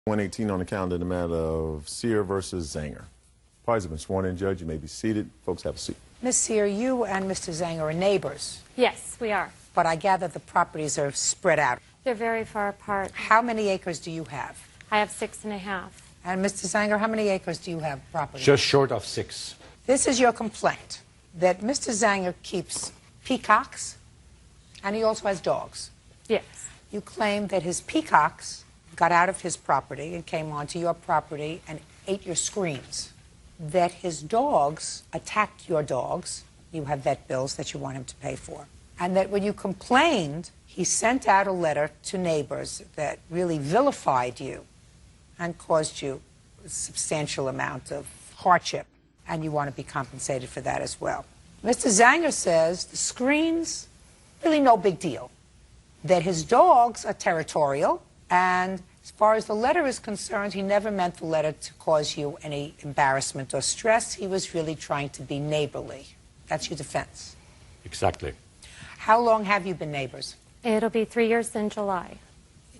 118 on the calendar in the matter of Sear versus Zanger. Parties have been sworn in, Judge. You may be seated. Folks, have a seat. Ms. Sear, you and Mr. Zanger are neighbors. Yes, we are. But I gather the properties are spread out. They're very far apart. How many acres do you have? I have 6.5. And Mr. Zanger, how many acres do you have property? Just short of 6. This is your complaint, that Mr. Zanger keeps peacocks, and he also has dogs. Yes. You claim that his peacocks got out of his property and came onto your property and ate your screens. That his dogs attacked your dogs. You have vet bills that you want him to pay for. And that when you complained, he sent out a letter to neighbors that really vilified you and caused you a substantial amount of hardship. And you want to be compensated for that as well. Mr. Zanger says the screens, really no big deal. That his dogs are territorial, and as far as the letter is concerned, he never meant the letter to cause you any embarrassment or stress. He was really trying to be neighborly. That's your defense. Exactly. How long have you been neighbors? It'll be 3 years in July.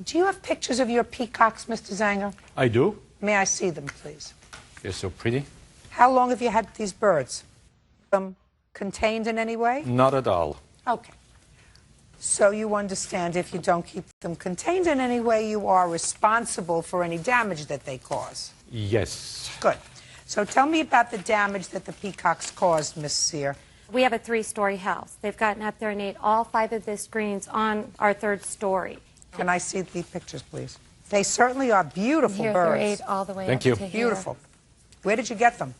Do you have pictures of your peacocks, Mr. Zanger? I do. May I see them, please? They're so pretty. How long have you had these birds? Contained in any way? Not at all. Okay. So you understand if you don't keep them contained in any way, you are responsible for any damage that they cause. Yes. Good. So tell me about the damage that the peacocks caused, Miss Sear. We have a 3-story house. They've gotten up there and ate all 5 of the screens on our 3rd story. Can I see the pictures, please? They certainly are beautiful Here, birds. they're 8 all the way Thank up you. to here. Beautiful. Where did you get them?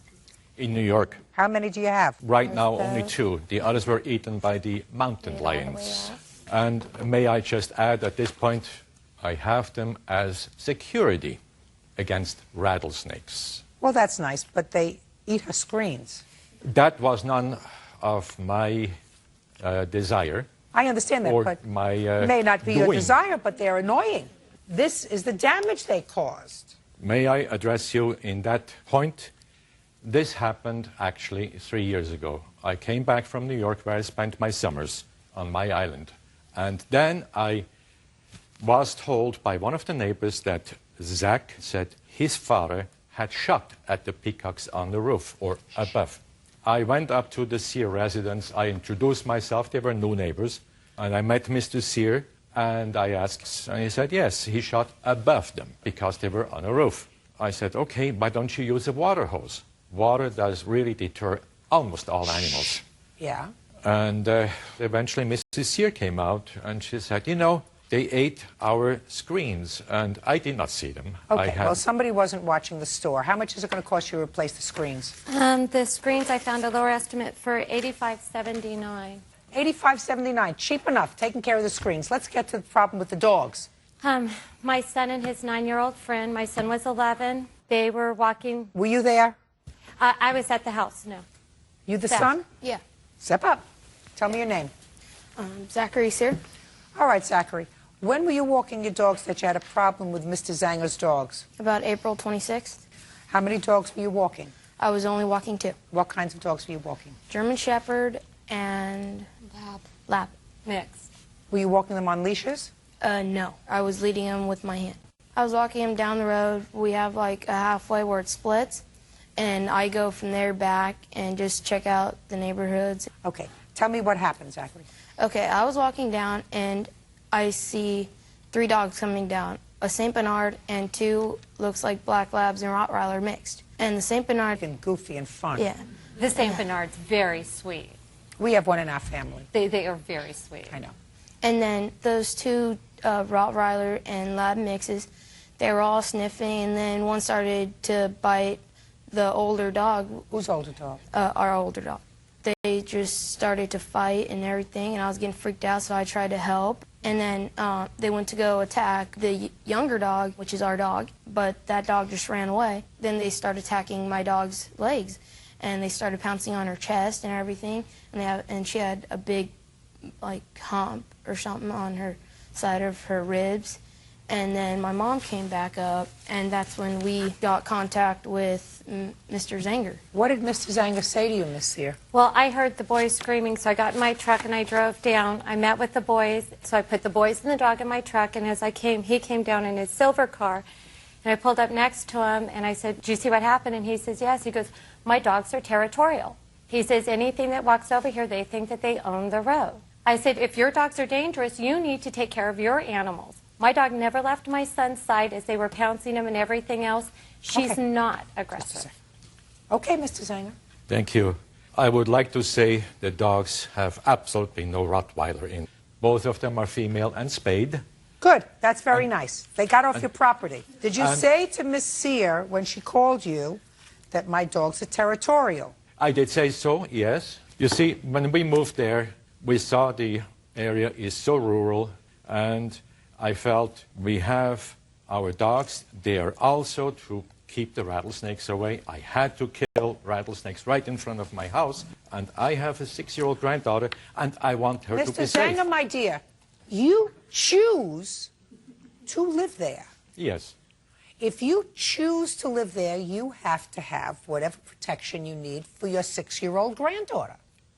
In New York. How many do you have? Right now, There's only those. 2. The others were eaten by the mountain Ate all the way lions. up. And may I just add, at this point, I have them as security against rattlesnakes. Well, that's nice, but they eat her screens. That was none of my desire. I understand that, Or but my may not be your doing. desire, but they're annoying. This is the damage they caused. May I address you in that point? This happened actually 3 years ago. I came back from New York where I spent my summers on my island. And then I was told by one of the neighbors that Zach said his father had shot at the peacocks on the roof or above. I went up to the Sear residence. I introduced myself. They were new neighbors. And I met Mr. Sear. And I asked, and he said, yes, he shot above them because they were on a roof. I said, okay, why don't you use a water hose? Water does really deter almost all animals. Yeah. And eventually Mrs. Sear came out and she said, you know, they ate our screens. And I did not see them. Okay, well, somebody wasn't watching the store. How much is it going to cost you to replace the screens? The screens, I found a lower estimate for $85.79. $85.79, cheap enough, taking care of the screens. Let's get to the problem with the dogs. My son and his 9-year-old friend, my son was 11. They were walking. Were you there? I was at the house, no. You the Steph. son? Yeah. Step up. Tell me your name. Zachary Sear. All right, Zachary. When were you walking your dogs that you had a problem with Mr. Zanger's dogs? About April 26th. How many dogs were you walking? I was only walking 2. What kinds of dogs were you walking? German Shepherd and Lab. Mixed. Were you walking them on leashes? No. I was leading him with my hand. I was walking him down the road. We have like a halfway where it splits. And I go from there back and just check out the neighborhoods. Okay. Tell me what happened, Zachary. Okay, I was walking down and I see 3 dogs coming down. A St. Bernard and 2 looks like Black Labs and Rottweiler mixed. And the St. Bernard... And goofy and fun. Yeah. The St. Bernard's very sweet. We have one in our family. They are very sweet. I know. And then those 2 Rottweiler and Lab mixes, they were all sniffing, and then one started to bite the older dog. Whose older dog? Our older dog. They just started to fight and everything, and I was getting freaked out, so I tried to help. And then they went to go attack the younger dog, which is our dog, but that dog just ran away. Then they started attacking my dog's legs, and they started pouncing on her chest and everything, and she had a big, like, hump or something on her side of her ribs. And then my mom came back up, and that's when we got contact with Mr. Zanger. What did Mr. Zanger say to you, Miss Sear? Well, I heard the boys screaming, so I got in my truck and I drove down. I met with the boys, so I put the boys and the dog in my truck, and as I came, he came down in his silver car, And I pulled up next to him, and I said, "Do you see what happened?" And he says, "Yes." He goes, "My dogs are territorial." He says, "Anything that walks over here, they think that they own the road." I said, "If your dogs are dangerous, you need to take care of your animals." My dog never left my son's side as they were pouncing him and everything else. She's Okay. not aggressive. Okay, Mr. Zanger. Thank you. I would like to say the dogs have absolutely no Rottweiler in. Both of them are female and spayed. Good. That's very nice. They got off your property. Did you say to Miss Sear when she called you that my dogs are territorial? I did say so, yes. You see, when we moved there, we saw the area is so rural, and I felt we have our dogs there also to keep the rattlesnakes away. I had to kill rattlesnakes right in front of my house, and I have a 6-year-old granddaughter, and I want her to be Mr. safe. Zanger, my dear, you choose to live there. Yes. If you choose to live there, you have to have whatever protection you need for your 6-year-old granddaughter.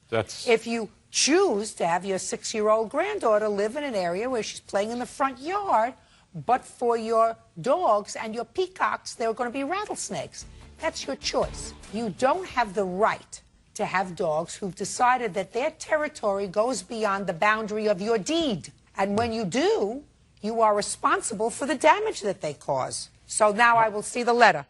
That's... If you choose to have your 6-year-old granddaughter live in an area where she's playing in the front yard, but for your dogs and your peacocks, there are going to be rattlesnakes. That's your choice. You don't have the right to have dogs who've decided that their territory goes beyond the boundary of your deed. And when you do, you are responsible for the damage that they cause. So now I will see the letter.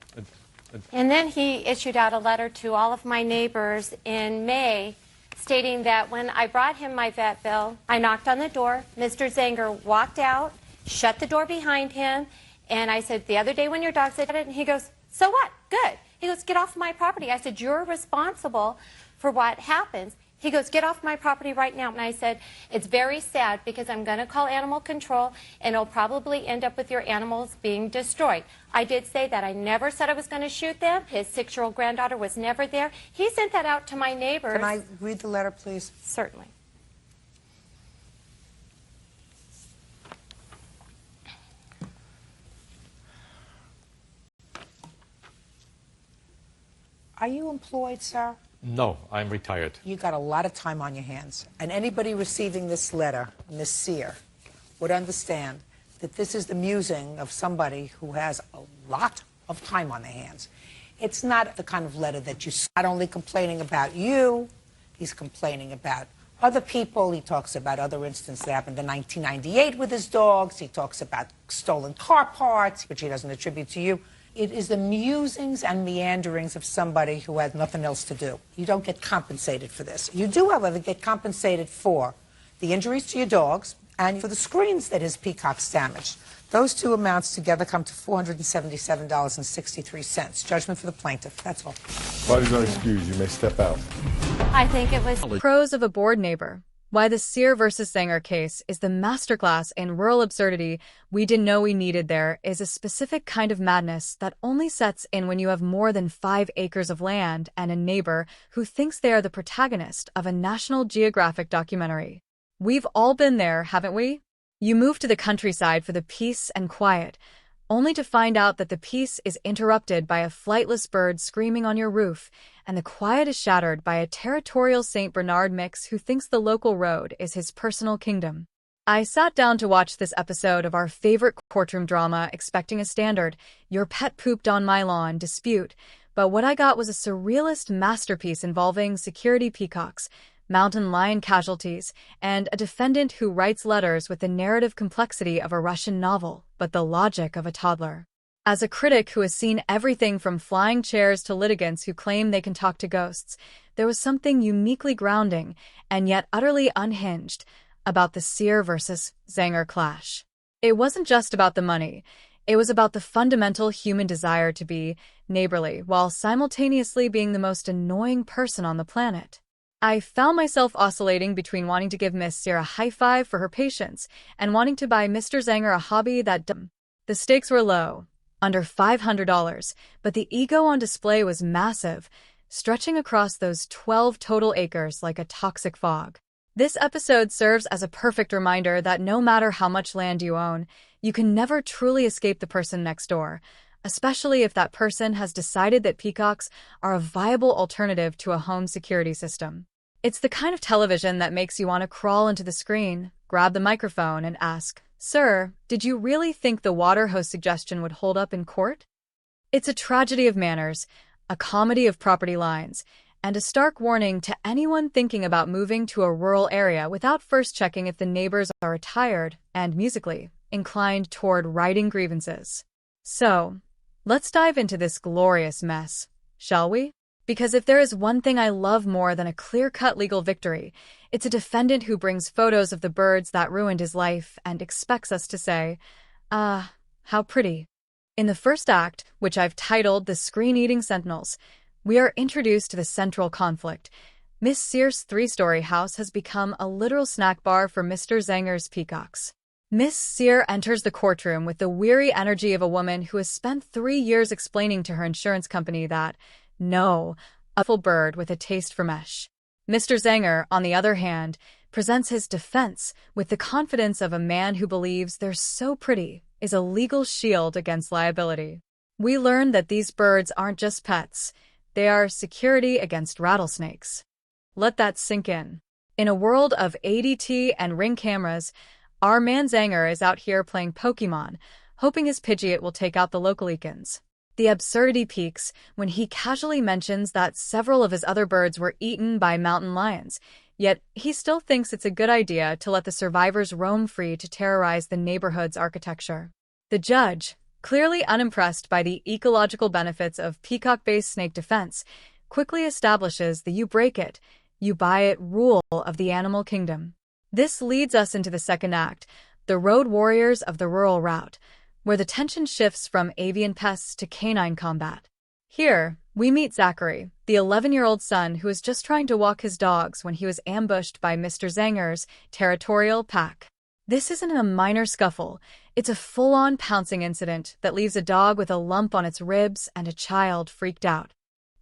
And then he issued out a letter to all of my neighbors in May stating that when I brought him my vet bill, I knocked on the door, Mr. Zanger walked out, shut the door behind him, and I said, "The other day when your dog said it," and he goes, "So what? Good." He goes, "Get off my property." I said, "You're responsible for what happens." He goes, "Get off my property right now." And I said, "It's very sad because I'm going to call animal control and it'll probably end up with your animals being destroyed." I did say that. I never said I was going to shoot them. His 6-year-old granddaughter was never there. He sent that out to my neighbors. Can I read the letter, please? Certainly. Are you employed, sir? No, I'm retired. You got a lot of time on your hands. And anybody receiving this letter, Miss Sear, would understand that this is the musing of somebody who has a lot of time on their hands. It's not the kind of letter that you're not only complaining about you, he's complaining about other people. He talks about other instances that happened in 1998 with his dogs. He talks about stolen car parts, which he doesn't attribute to you. It is the musings and meanderings of somebody who has nothing else to do. You don't get compensated for this. You do, however, get compensated for the injuries to your dogs and for the screens that his peacocks damaged. Those two amounts together come to $477.63. Judgment for the plaintiff. That's all. Parties are excused. You may step out. I think it was... Pros of a bored neighbor. Why the Sear versus Zanger case is the masterclass in rural absurdity we didn't know we needed. There is a specific kind of madness that only sets in when you have more than 5 acres of land and a neighbor who thinks they are the protagonist of a National Geographic documentary. We've all been there, haven't we? You move to the countryside for the peace and quiet, only to find out that the peace is interrupted by a flightless bird screaming on your roof, and the quiet is shattered by a territorial St. Bernard mix who thinks the local road is his personal kingdom. I sat down to watch this episode of our favorite courtroom drama expecting a standard, "your pet pooped on my lawn" dispute, but what I got was a surrealist masterpiece involving security peacocks, mountain lion casualties, and a defendant who writes letters with the narrative complexity of a Russian novel, but the logic of a toddler. As a critic who has seen everything from flying chairs to litigants who claim they can talk to ghosts, there was something uniquely grounding and yet utterly unhinged about the Sear versus Zanger clash. It wasn't just about the money. It was about the fundamental human desire to be neighborly while simultaneously being the most annoying person on the planet. I found myself oscillating between wanting to give Miss Sear a high five for her patience and wanting to buy Mr. Zanger a hobby that the stakes were low, under $500, but the ego on display was massive, stretching across those 12 total acres like a toxic fog. This episode serves as a perfect reminder that no matter how much land you own, you can never truly escape the person next door, especially if that person has decided that peacocks are a viable alternative to a home security system. It's the kind of television that makes you want to crawl into the screen, grab the microphone, and ask, Sir, did you really think the water hose suggestion would hold up in court? It's a tragedy of manners, a comedy of property lines, and a stark warning to anyone thinking about moving to a rural area without first checking if the neighbors are retired and musically inclined toward righting grievances. So, let's dive into this glorious mess, shall we? Because if there is one thing I love more than a clear-cut legal victory, it's a defendant who brings photos of the birds that ruined his life and expects us to say, how pretty. In the first act, which I've titled The Screen-Eating Sentinels, we are introduced to the central conflict. Miss Sear's three-story house has become a literal snack bar for Mr. Zanger's Peacocks. Miss Sear enters the courtroom with the weary energy of a woman who has spent 3 years explaining to her insurance company that, no, a full bird with a taste for mesh. Mr. Zanger, on the other hand, presents his defense with the confidence of a man who believes they're so pretty is a legal shield against liability. We learn that these birds aren't just pets, they are security against rattlesnakes. Let that sink in. In a world of ADT and Ring cameras, our man Zanger is out here playing Pokemon, hoping his Pidgeot will take out the local Eakins. The absurdity peaks when he casually mentions that several of his other birds were eaten by mountain lions, yet he still thinks it's a good idea to let the survivors roam free to terrorize the neighborhood's architecture. The judge, clearly unimpressed by the ecological benefits of peacock-based snake defense, quickly establishes the you break it, you buy it rule of the animal kingdom. This leads us into the second act, the road warriors of the rural route, where the tension shifts from avian pests to canine combat. Here, we meet Zachary, the 11-year-old son who is just trying to walk his dogs when he was ambushed by Mr. Zanger's territorial pack. This isn't a minor scuffle, it's a full-on pouncing incident that leaves a dog with a lump on its ribs and a child freaked out.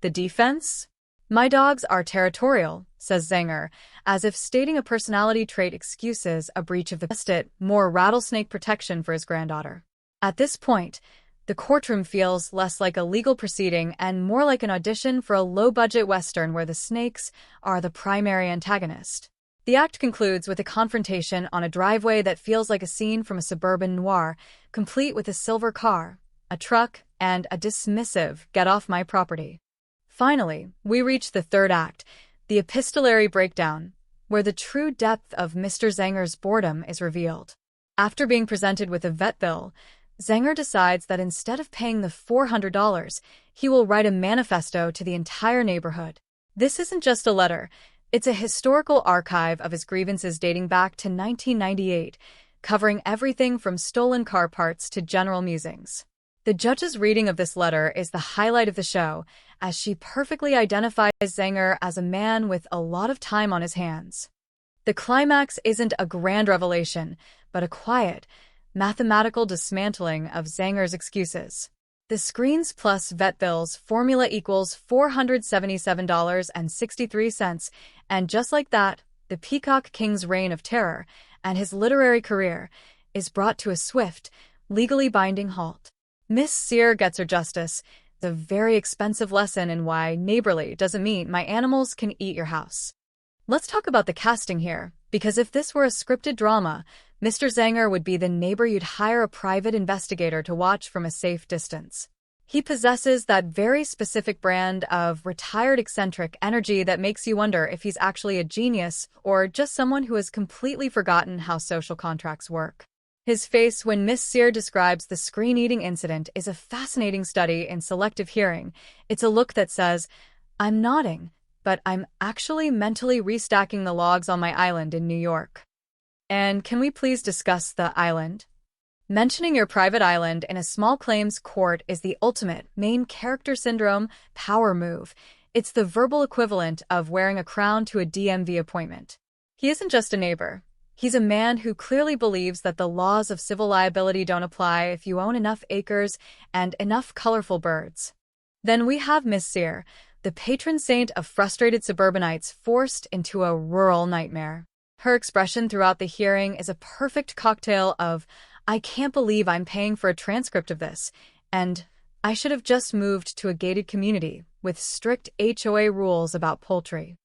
The defense? My dogs are territorial, says Zanger, as if stating a personality trait excuses a breach of the more rattlesnake protection for his granddaughter. At this point, the courtroom feels less like a legal proceeding and more like an audition for a low-budget Western where the snakes are the primary antagonist. The act concludes with a confrontation on a driveway that feels like a scene from a suburban noir, complete with a silver car, a truck, and a dismissive "get off my property." Finally, we reach the third act, the epistolary breakdown, where the true depth of Mr. Zanger's boredom is revealed. After being presented with a vet bill, Zanger decides that instead of paying the $400, he will write a manifesto to the entire neighborhood. This isn't just a letter, it's a historical archive of his grievances dating back to 1998, covering everything from stolen car parts to general musings. The judge's reading of this letter is the highlight of the show, as she perfectly identifies Zanger as a man with a lot of time on his hands. The climax isn't a grand revelation, but a quiet, mathematical dismantling of Zanger's excuses. The screens plus vet bills formula equals $477.63, and just like that, the Peacock King's reign of terror and his literary career is brought to a swift, legally binding halt. Miss Sear gets her justice, the very expensive lesson in why neighborly doesn't mean my animals can eat your house. Let's talk about the casting here, because if this were a scripted drama, Mr. Zanger would be the neighbor you'd hire a private investigator to watch from a safe distance. He possesses that very specific brand of retired eccentric energy that makes you wonder if he's actually a genius or just someone who has completely forgotten how social contracts work. His face when Miss Sear describes the screen-eating incident is a fascinating study in selective hearing. It's a look that says, I'm nodding, but I'm actually mentally restacking the logs on my island in New York. And can we please discuss the island? Mentioning your private island in a small claims court is the ultimate main character syndrome power move. It's the verbal equivalent of wearing a crown to a DMV appointment. He isn't just a neighbor. He's a man who clearly believes that the laws of civil liability don't apply if you own enough acres and enough colorful birds. Then we have Miss Sear, the patron saint of frustrated suburbanites forced into a rural nightmare. Her expression throughout the hearing is a perfect cocktail of, I can't believe I'm paying for a transcript of this, and I should have just moved to a gated community with strict HOA rules about poultry.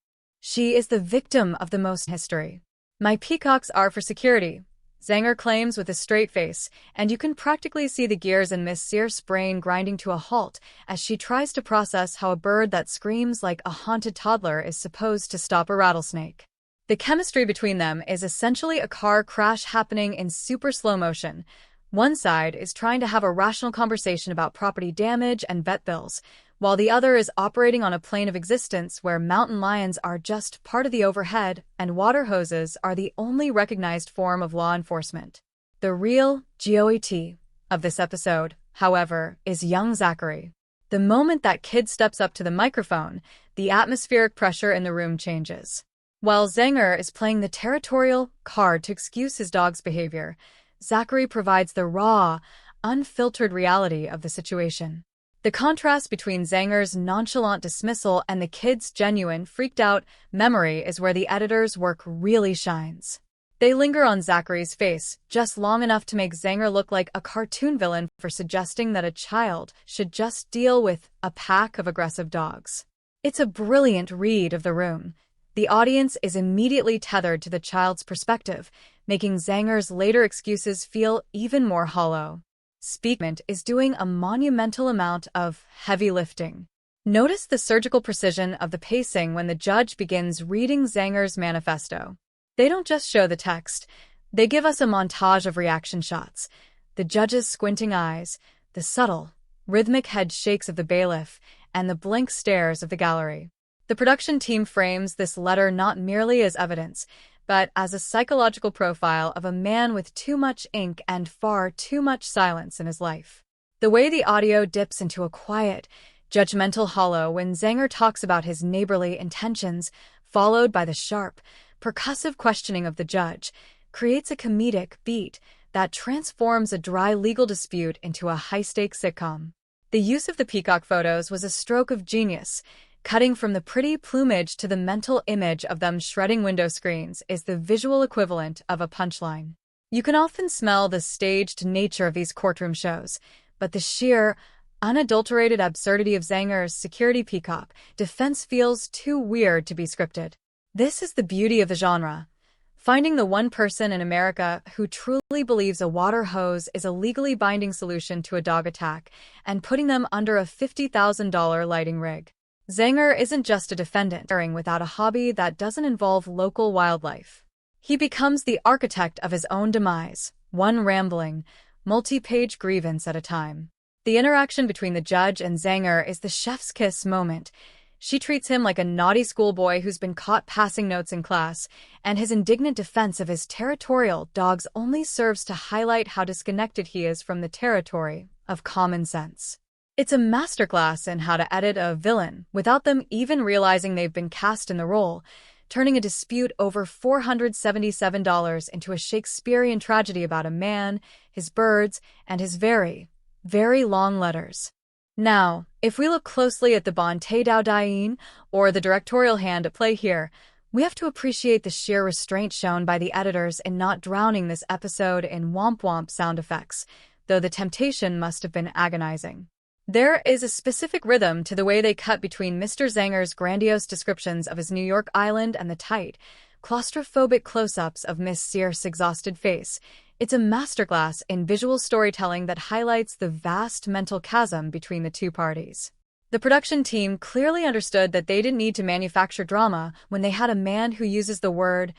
She is the victim of the most history. My peacocks are for security, Zanger claims with a straight face, and you can practically see the gears in Miss Sear's brain grinding to a halt as she tries to process how a bird that screams like a haunted toddler is supposed to stop a rattlesnake. The chemistry between them is essentially a car crash happening in super slow motion. One side is trying to have a rational conversation about property damage and vet bills, while the other is operating on a plane of existence where mountain lions are just part of the overhead and water hoses are the only recognized form of law enforcement. The real GOAT of this episode, however, is young Zachary. The moment that kid steps up to the microphone, the atmospheric pressure in the room changes. While Zanger is playing the territorial card to excuse his dog's behavior, Zachary provides the raw, unfiltered reality of the situation. The contrast between Zanger's nonchalant dismissal and the kid's genuine, freaked-out memory is where the editor's work really shines. They linger on Zachary's face just long enough to make Zanger look like a cartoon villain for suggesting that a child should just deal with a pack of aggressive dogs. It's a brilliant read of the room. The audience is immediately tethered to the child's perspective, making Zanger's later excuses feel even more hollow. Speakment is doing a monumental amount of heavy lifting. Notice the surgical precision of the pacing when the judge begins reading Zanger's manifesto. They don't just show the text, they give us a montage of reaction shots. The judge's squinting eyes, the subtle, rhythmic head shakes of the bailiff, and the blank stares of the gallery. The production team frames this letter not merely as evidence, but as a psychological profile of a man with too much ink and far too much silence in his life. The way the audio dips into a quiet, judgmental hollow when Zanger talks about his neighborly intentions, followed by the sharp, percussive questioning of the judge, creates a comedic beat that transforms a dry legal dispute into a high-stakes sitcom. The use of the peacock photos was a stroke of genius. Cutting from the pretty plumage to the mental image of them shredding window screens is the visual equivalent of a punchline. You can often smell the staged nature of these courtroom shows, but the sheer, unadulterated absurdity of Zanger's security peacock defense feels too weird to be scripted. This is the beauty of the genre. Finding the one person in America who truly believes a water hose is a legally binding solution to a dog attack and putting them under a $50,000 lighting rig. Zanger isn't just a defendant without a hobby that doesn't involve local wildlife. He becomes the architect of his own demise, one rambling, multi-page grievance at a time. The interaction between the judge and Zanger is the chef's kiss moment. She treats him like a naughty schoolboy who's been caught passing notes in class, and his indignant defense of his territorial dogs only serves to highlight how disconnected he is from the territory of common sense. It's a masterclass in how to edit a villain without them even realizing they've been cast in the role, turning a dispute over $477 into a Shakespearean tragedy about a man, his birds, and his very, very long letters. Now, if we look closely at the Bonté Daudin, or the directorial hand at play here, we have to appreciate the sheer restraint shown by the editors in not drowning this episode in womp-womp sound effects, though the temptation must have been agonizing. There is a specific rhythm to the way they cut between Mr. Zanger's grandiose descriptions of his New York island and the tight, claustrophobic close-ups of Miss Sear's exhausted face. It's a masterclass in visual storytelling that highlights the vast mental chasm between the two parties. The production team clearly understood that they didn't need to manufacture drama when they had a man who uses the word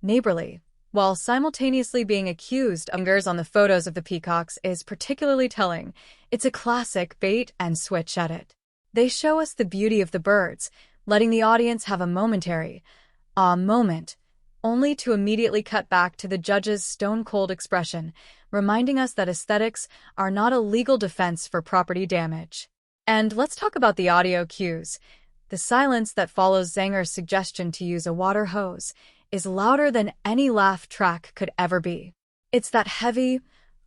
neighborly, while simultaneously being accused of fingers on the photos of the peacocks is particularly telling. It's a classic bait-and-switch edit. They show us the beauty of the birds, letting the audience have a momentary, moment, only to immediately cut back to the judge's stone-cold expression, reminding us that aesthetics are not a legal defense for property damage. And let's talk about the audio cues. The silence that follows Zanger's suggestion to use a water hose is louder than any laugh track could ever be. It's that heavy,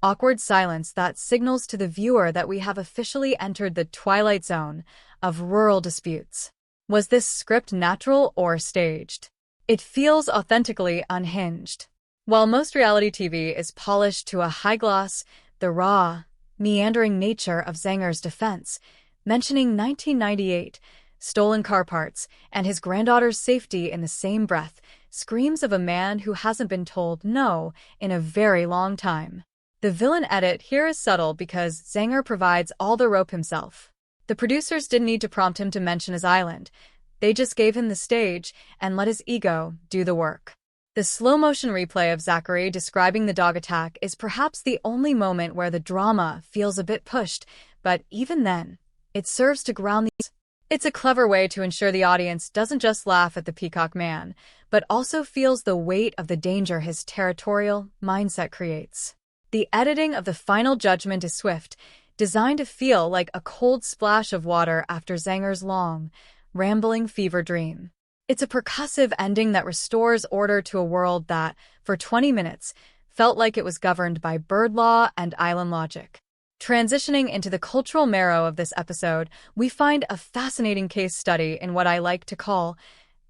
awkward silence that signals to the viewer that we have officially entered the twilight zone of rural disputes. Was this script natural or staged? It feels authentically unhinged. While most reality TV is polished to a high gloss, the raw, meandering nature of Zanger's defense, mentioning 1998, stolen car parts, and his granddaughter's safety in the same breath, screams of a man who hasn't been told no in a very long time. The villain edit here is subtle because Zanger provides all the rope himself. The producers didn't need to prompt him to mention his island. They just gave him the stage and let his ego do the work. The slow-motion replay of Zachary describing the dog attack is perhaps the only moment where the drama feels a bit pushed, but even then, it serves to ground the... It's a clever way to ensure the audience doesn't just laugh at the Peacock Man, but also feels the weight of the danger his territorial mindset creates. The editing of the final judgment is swift, designed to feel like a cold splash of water after Zanger's long, rambling fever dream. It's a percussive ending that restores order to a world that, for 20 minutes, felt like it was governed by bird law and island logic. Transitioning into the cultural marrow of this episode, we find a fascinating case study in what I like to call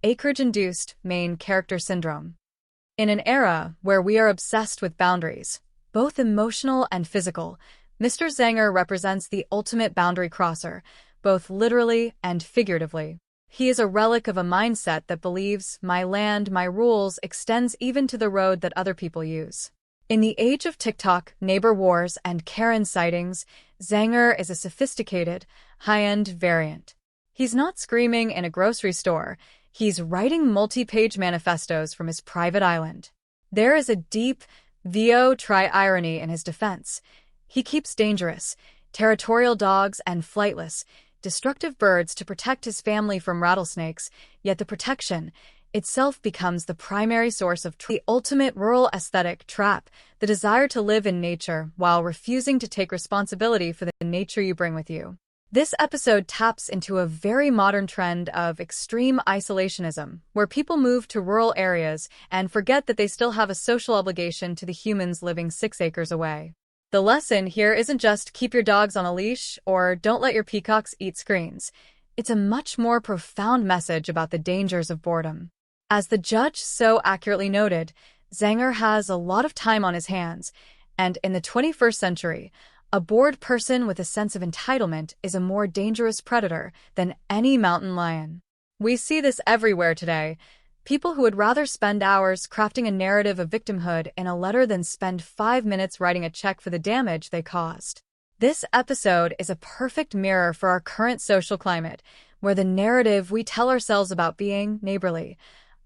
acreage-induced main character syndrome. In an era where we are obsessed with boundaries, both emotional and physical, Mr. Zanger represents the ultimate boundary crosser, both literally and figuratively. He is a relic of a mindset that believes my land, my rules extends even to the road that other people use. In the age of TikTok, neighbor wars, and Karen sightings, Zanger is a sophisticated, high-end variant. He's not screaming in a grocery store. He's writing multi-page manifestos from his private island. There is a deep, irony in his defense. He keeps dangerous, territorial dogs and flightless, destructive birds to protect his family from rattlesnakes, yet the protection itself becomes the primary source of the ultimate rural aesthetic trap, the desire to live in nature while refusing to take responsibility for the nature you bring with you. This episode taps into a very modern trend of extreme isolationism, where people move to rural areas and forget that they still have a social obligation to the humans living 6 acres away. The lesson here isn't just keep your dogs on a leash or don't let your peacocks eat screens. It's a much more profound message about the dangers of boredom. As the judge so accurately noted, Zanger has a lot of time on his hands, and in the 21st century, a bored person with a sense of entitlement is a more dangerous predator than any mountain lion. We see this everywhere today. People who would rather spend hours crafting a narrative of victimhood in a letter than spend 5 minutes writing a check for the damage they caused. This episode is a perfect mirror for our current social climate, where the narrative we tell ourselves about being neighborly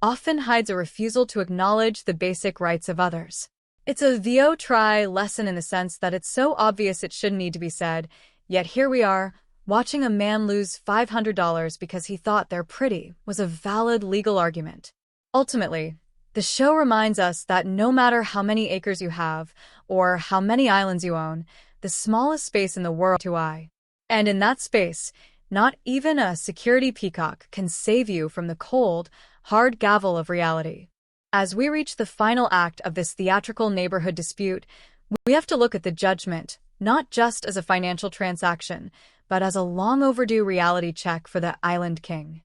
often hides a refusal to acknowledge the basic rights of others. It's a try lesson in the sense that it's so obvious it shouldn't need to be said, yet here we are, watching a man lose $500 because he thought they're pretty was a valid legal argument. Ultimately, the show reminds us that no matter how many acres you have or how many islands you own, the smallest space in the world to eye. And in that space, not even a security peacock can save you from the cold, hard gavel of reality. As we reach the final act of this theatrical neighborhood dispute, we have to look at the judgment, not just as a financial transaction, but as a long overdue reality check for the Island King.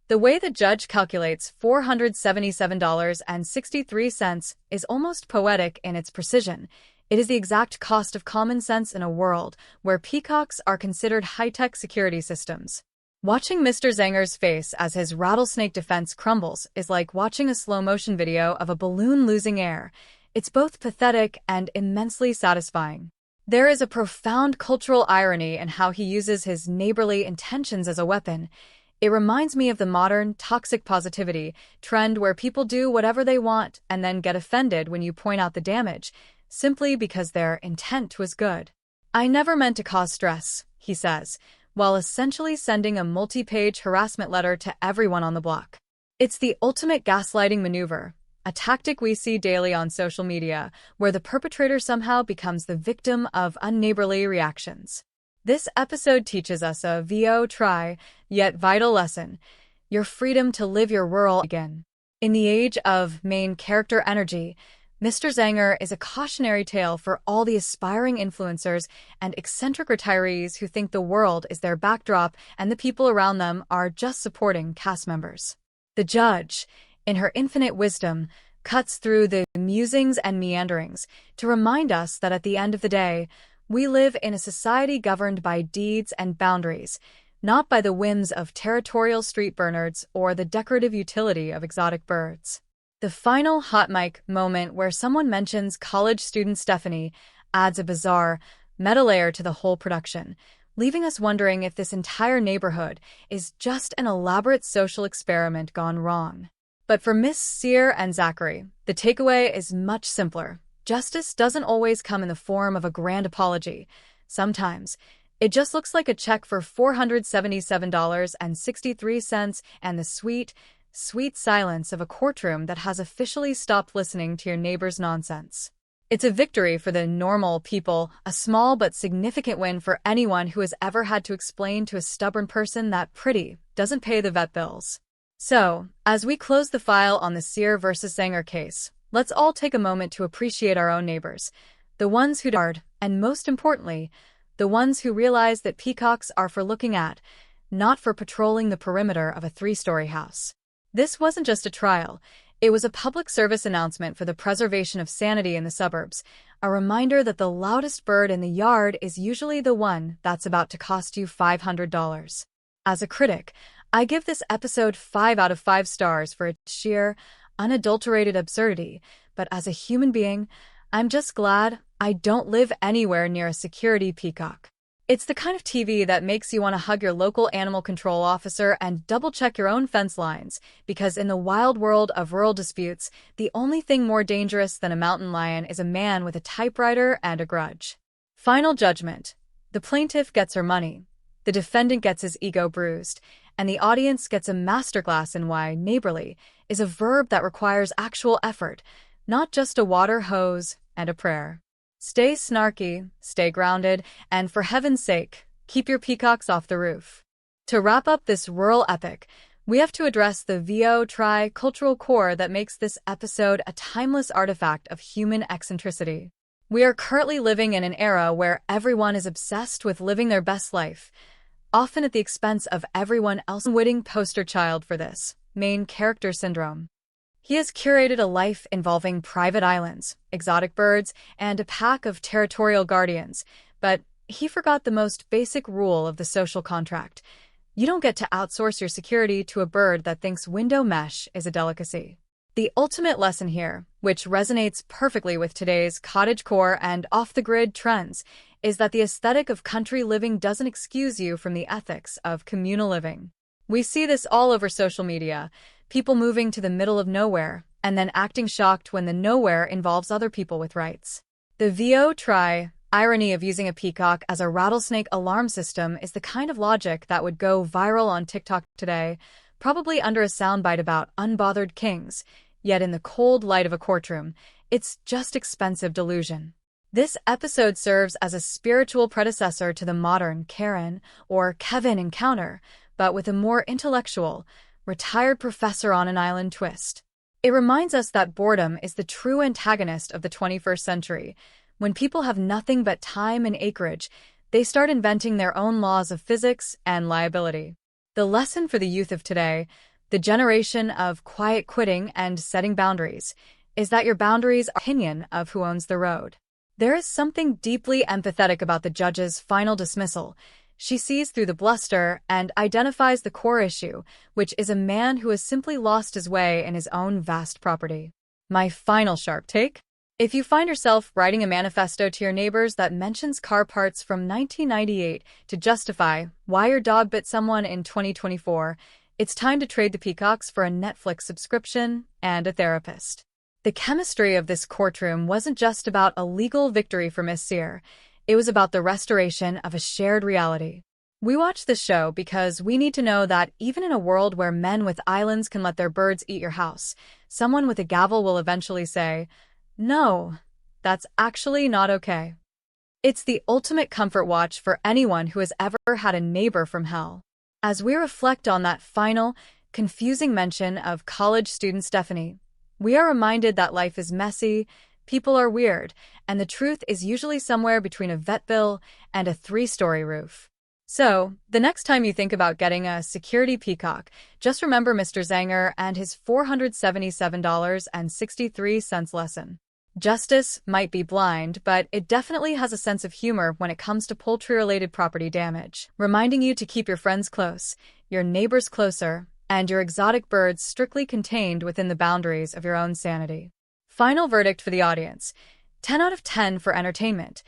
The way the judge calculates $477.63 is almost poetic in its precision. It is the exact cost of common sense in a world where peacocks are considered high-tech security systems. Watching Mr. Zanger's face as his rattlesnake defense crumbles is like watching a slow-motion video of a balloon losing air. It's both pathetic and immensely satisfying. There is a profound cultural irony in how he uses his neighborly intentions as a weapon. It reminds me of the modern toxic positivity trend where people do whatever they want and then get offended when you point out the damage, simply because their intent was good. "I never meant to cause stress," he says, while essentially sending a multi-page harassment letter to everyone on the block. It's the ultimate gaslighting maneuver, a tactic we see daily on social media, where the perpetrator somehow becomes the victim of unneighborly reactions. This episode teaches us a try, yet vital lesson: your freedom to live your rural again. In the age of main character energy, Mr. Zanger is a cautionary tale for all the aspiring influencers and eccentric retirees who think the world is their backdrop and the people around them are just supporting cast members. The judge, in her infinite wisdom, cuts through the musings and meanderings to remind us that at the end of the day, we live in a society governed by deeds and boundaries, not by the whims of territorial street bernards or the decorative utility of exotic birds. The final hot mic moment where someone mentions college student Stephanie adds a bizarre meta layer to the whole production, leaving us wondering if this entire neighborhood is just an elaborate social experiment gone wrong. But for Miss Sear and Zachary, the takeaway is much simpler. Justice doesn't always come in the form of a grand apology. Sometimes, it just looks like a check for $477.63 and the sweet, sweet silence of a courtroom that has officially stopped listening to your neighbor's nonsense. It's a victory for the normal people, a small but significant win for anyone who has ever had to explain to a stubborn person that pretty doesn't pay the vet bills. So, as we close the file on the Sear versus Zanger case, let's all take a moment to appreciate our own neighbors, the ones who guard, and most importantly, the ones who realize that peacocks are for looking at, not for patrolling the perimeter of a 3-story house. This wasn't just a trial. It was a public service announcement for the preservation of sanity in the suburbs, a reminder that the loudest bird in the yard is usually the one that's about to cost you $500. As a critic, I give this episode 5 out of 5 stars for its sheer, unadulterated absurdity, but as a human being, I'm just glad I don't live anywhere near a security peacock. It's the kind of TV that makes you want to hug your local animal control officer and double-check your own fence lines, because in the wild world of rural disputes, the only thing more dangerous than a mountain lion is a man with a typewriter and a grudge. Final judgment. The plaintiff gets her money, the defendant gets his ego bruised, and the audience gets a masterclass in why neighborly is a verb that requires actual effort, not just a water hose and a prayer. Stay snarky, stay grounded, and for heaven's sake, keep your peacocks off the roof. To wrap up this rural epic, we have to address the cultural core that makes this episode a timeless artifact of human eccentricity. We are currently living in an era where everyone is obsessed with living their best life, often at the expense of everyone else. Unwitting poster child for this, main character syndrome. He has curated a life involving private islands, exotic birds, and a pack of territorial guardians, but he forgot the most basic rule of the social contract. You don't get to outsource your security to a bird that thinks window mesh is a delicacy. The ultimate lesson here, which resonates perfectly with today's cottagecore and off-the-grid trends, is that the aesthetic of country living doesn't excuse you from the ethics of communal living. We see this all over social media, people moving to the middle of nowhere, and then acting shocked when the nowhere involves other people with rights. The irony of using a peacock as a rattlesnake alarm system is the kind of logic that would go viral on TikTok today, probably under a soundbite about unbothered kings, yet in the cold light of a courtroom, it's just expensive delusion. This episode serves as a spiritual predecessor to the modern Karen or Kevin encounter, but with a more intellectual, retired professor on an island twist. It reminds us that boredom is the true antagonist of the 21st century. When people have nothing but time and acreage, they start inventing their own laws of physics and liability. The lesson for the youth of today, the generation of quiet quitting and setting boundaries, is that your boundaries are the opinion of who owns the road. There is something deeply empathetic about the judge's final dismissal. She sees through the bluster and identifies the core issue, which is a man who has simply lost his way in his own vast property. My final sharp take? If you find yourself writing a manifesto to your neighbors that mentions car parts from 1998 to justify why your dog bit someone in 2024, it's time to trade the peacocks for a Netflix subscription and a therapist. The chemistry of this courtroom wasn't just about a legal victory for Miss Sear. It was about the restoration of a shared reality. We watch this show because we need to know that even in a world where men with islands can let their birds eat your house, someone with a gavel will eventually say, "No, that's actually not okay." It's the ultimate comfort watch for anyone who has ever had a neighbor from hell. As we reflect on that final, confusing mention of college student Stephanie, we are reminded that life is messy, people are weird, and the truth is usually somewhere between a vet bill and a 3-story roof. So, the next time you think about getting a security peacock, just remember Mr. Zanger and his $477.63 lesson. Justice might be blind, but it definitely has a sense of humor when it comes to poultry-related property damage, reminding you to keep your friends close, your neighbors closer, and your exotic birds strictly contained within the boundaries of your own sanity. Final verdict for the audience: 10 out of 10 for entertainment,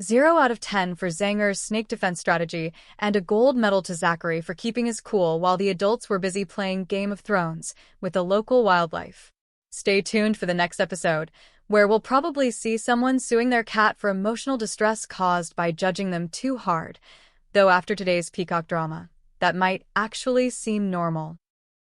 0 out of 10 for Zanger's snake defense strategy, and a gold medal to Zachary for keeping his cool while the adults were busy playing Game of Thrones with the local wildlife. Stay tuned for the next episode, where we'll probably see someone suing their cat for emotional distress caused by judging them too hard, though after today's Peacock drama, that might actually seem normal.